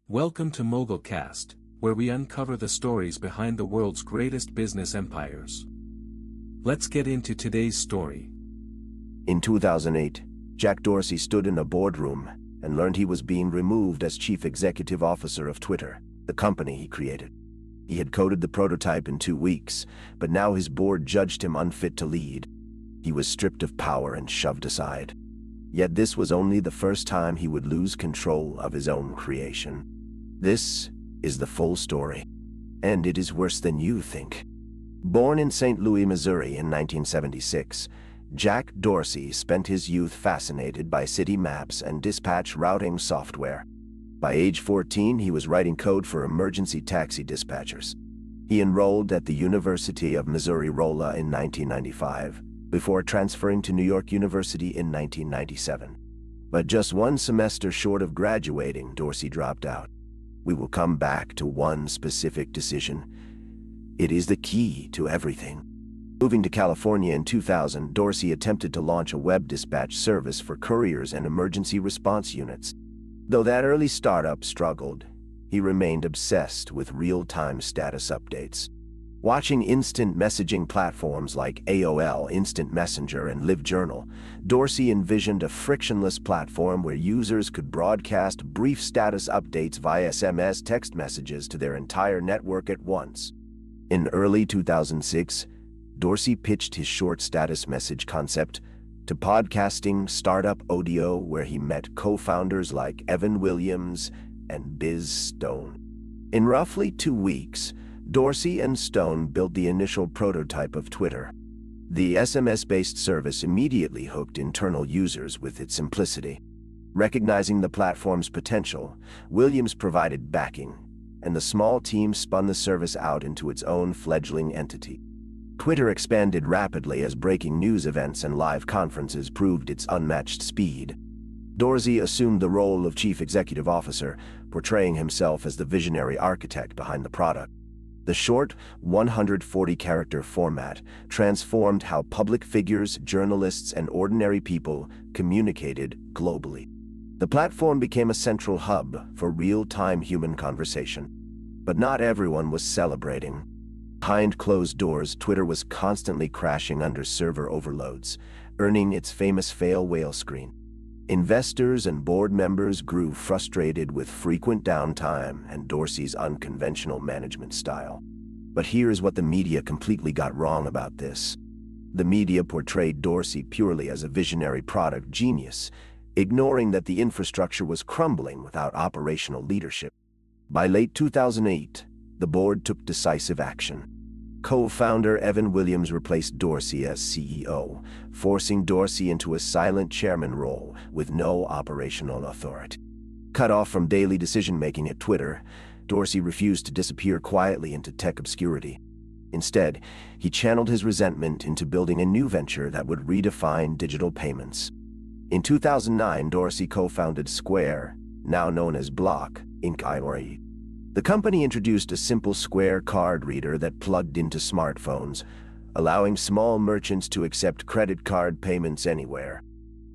Welcome to MogulCast, where we uncover the stories behind the world's greatest business empires. Let's get into today's story. In 2008, Jack-Dorsey stood in a boardroom and learned he was being removed as chief executive officer of Twitter, the company he created. He had coded the prototype in 2 weeks, but now his board judged him unfit to lead. He was stripped of power and shoved aside. Yet this was only the first time he would lose control of his own creation. This is the full story, and it is worse than you think. Born in St. Louis, Missouri in 1976, Jack-Dorsey spent his youth fascinated by city maps and dispatch routing software. By age 14, he was writing code for emergency taxi dispatchers. He enrolled at the University of Missouri-Rolla in 1995, before transferring to New York University in 1997. But just 1 semester short of graduating, Dorsey dropped out. We will come back to one specific decision. It is the key to everything. Moving to California in 2000, Dorsey attempted to launch a web dispatch service for couriers and emergency response units. Though that early startup struggled, he remained obsessed with real-time status updates. Watching instant messaging platforms like AOL Instant Messenger and LiveJournal, Dorsey envisioned a frictionless platform where users could broadcast brief status updates via SMS text messages to their entire network at once. In early 2006, Dorsey pitched his short status message concept to podcasting startup Audio, where he met co-founders like Evan Williams and Biz Stone. In roughly 2 weeks, Dorsey and Stone built the initial prototype of Twitter. The SMS-based service immediately hooked internal users with its simplicity. Recognizing the platform's potential, Williams provided backing, and the small team spun the service out into its own fledgling entity. Twitter expanded rapidly as breaking news events and live conferences proved its unmatched speed. Dorsey assumed the role of chief executive officer, portraying himself as the visionary architect behind the product. The short, 140-character format transformed how public figures, journalists, and ordinary people communicated globally. The platform became a central hub for real-time human conversation. But not everyone was celebrating. Behind closed doors, Twitter was constantly crashing under server overloads, earning its famous fail whale screen. Investors and board members grew frustrated with frequent downtime and Dorsey's unconventional management style. But here's what the media completely got wrong about this. The media portrayed Dorsey purely as a visionary product genius, ignoring that the infrastructure was crumbling without operational leadership. By late 2008, the board took decisive action. Co-founder Evan Williams replaced Dorsey as CEO, forcing Dorsey into a silent chairman role with no operational authority. Cut off from daily decision-making at Twitter, Dorsey refused to disappear quietly into tech obscurity. Instead, he channeled his resentment into building a new venture that would redefine digital payments. In 2009, Dorsey co-founded Square, now known as Block, Inc. The company introduced a simple Square card reader that plugged into smartphones, allowing small merchants to accept credit card payments anywhere.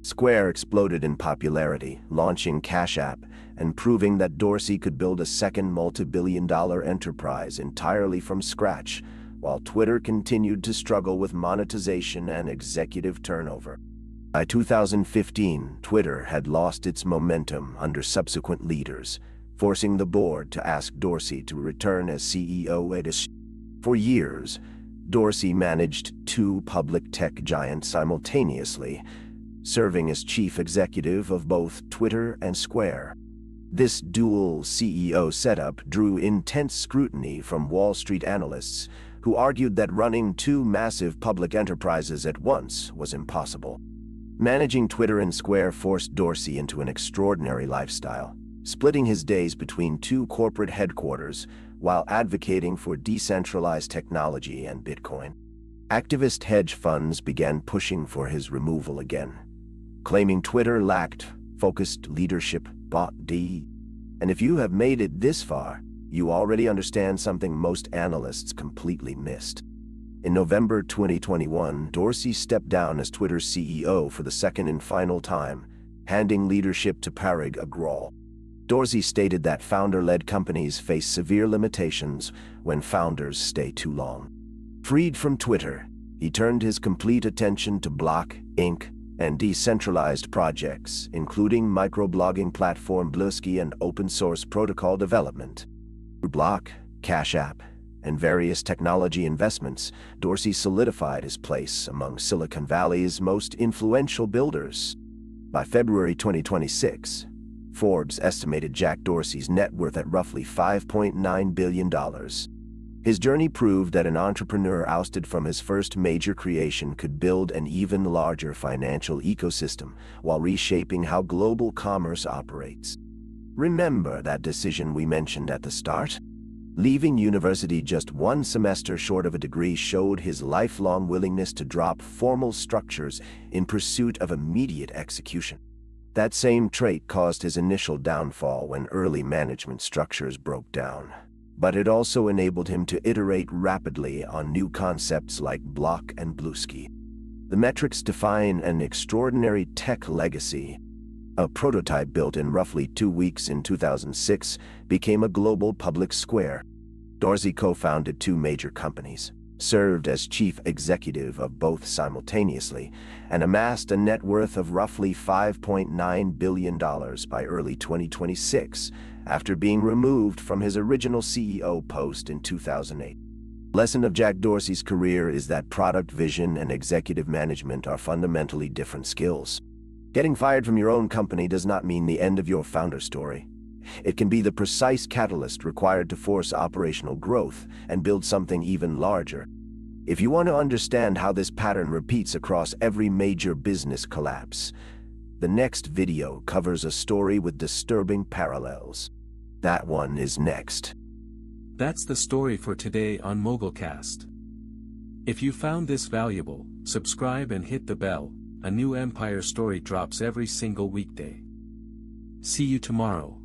Square exploded in popularity, launching Cash App and proving that Dorsey could build a second multi-billion-dollar enterprise entirely from scratch, while Twitter continued to struggle with monetization and executive turnover. By 2015, Twitter had lost its momentum under subsequent leaders, forcing the board to ask Dorsey to return as CEO. For years, Dorsey managed 2 public tech giants simultaneously, serving as chief executive of both Twitter and Square. This dual CEO setup drew intense scrutiny from Wall Street analysts, who argued that running 2 massive public enterprises at once was impossible. Managing Twitter and Square forced Dorsey into an extraordinary lifestyle, splitting his days between 2 corporate headquarters while advocating for decentralized technology and Bitcoin. Activist hedge funds began pushing for his removal again, claiming Twitter lacked focused leadership. And if you have made it this far, you already understand something most analysts completely missed. In November 2021, Dorsey stepped down as Twitter's CEO for the second and final time, handing leadership to Parag Agrawal. Dorsey stated that founder-led companies face severe limitations when founders stay too long. Freed from Twitter, he turned his complete attention to Block, Inc., and decentralized projects, including microblogging platform Bluesky and open-source protocol development. Through Block, Cash App, and various technology investments, Dorsey solidified his place among Silicon Valley's most influential builders. By February 2026, Forbes estimated Jack Dorsey's net worth at roughly $5.9 billion. His journey proved that an entrepreneur ousted from his first major creation could build an even larger financial ecosystem while reshaping how global commerce operates. Remember that decision we mentioned at the start? Leaving university just one semester short of a degree showed his lifelong willingness to drop formal structures in pursuit of immediate execution. That same trait caused his initial downfall when early management structures broke down. But it also enabled him to iterate rapidly on new concepts like Block and Bluesky. The metrics define an extraordinary tech legacy. A prototype built in roughly 2 weeks in 2006 became a global public square. Dorsey co-founded 2 major companies, served as chief executive of both simultaneously, and amassed a net worth of roughly $5.9 billion by early 2026, after being removed from his original CEO post in 2008. Lesson of Jack Dorsey's career is that product vision and executive management are fundamentally different skills. Getting fired from your own company does not mean the end of your founder story. It can be the precise catalyst required to force operational growth and build something even larger. If you want to understand how this pattern repeats across every major business collapse, the next video covers a story with disturbing parallels. That one is next. That's the story for today on MogulCast. If you found this valuable, subscribe and hit the bell. A new Empire story drops every single weekday. See you tomorrow.